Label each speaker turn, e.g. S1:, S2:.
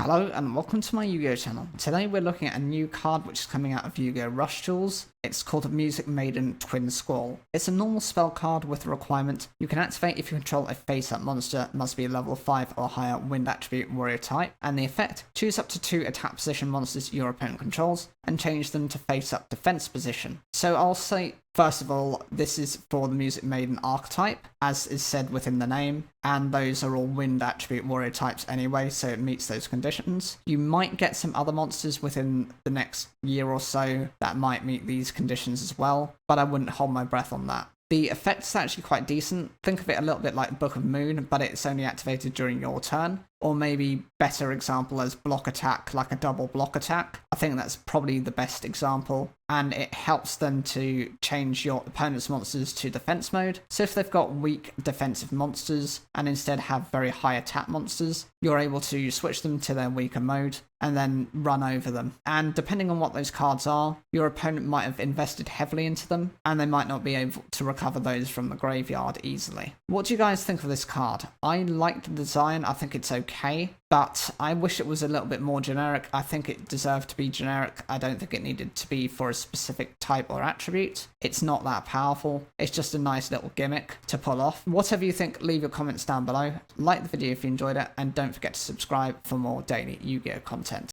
S1: Hello and welcome to my Yu-Gi-Oh channel. Today we're looking at a new card which is coming out of Yu-Gi-Oh Rush Duels. It's called Music Maiden Twin Squall. It's a normal spell card with a requirement you can activate if you control a face-up monster, must be level 5 or higher wind attribute warrior type, and the effect, choose up to 2 attack position monsters your opponent controls and change them to face-up defense position. So I'll say, first of all, this is for the Music Maiden archetype, as is said within the name, and those are all wind attribute warrior types anyway, so it meets those conditions. You might get some other monsters within the next year or so that might meet these conditions as well, but I wouldn't hold my breath on that. The effect is actually quite decent. Think of it a little bit like Book of Moon, but it's only activated during your turn. Or maybe better example as block attack, like a double block attack. I think that's probably the best example. And it helps them to change your opponent's monsters to defense mode. So if they've got weak defensive monsters and instead have very high attack monsters, you're able to switch them to their weaker mode and then run over them. And depending on what those cards are, your opponent might have invested heavily into them and they might not be able to recover those from the graveyard easily. What do you guys think of this card? I like the design, I think it's okay, but I wish it was a little bit more generic. I think it deserved to be generic. I don't think it needed to be for a specific type or attribute. It's not that powerful. It's just a nice little gimmick to pull off. Whatever you think, leave your comments down below. Like the video if you enjoyed it, and don't forget to subscribe for more daily Yu-Gi-Oh content.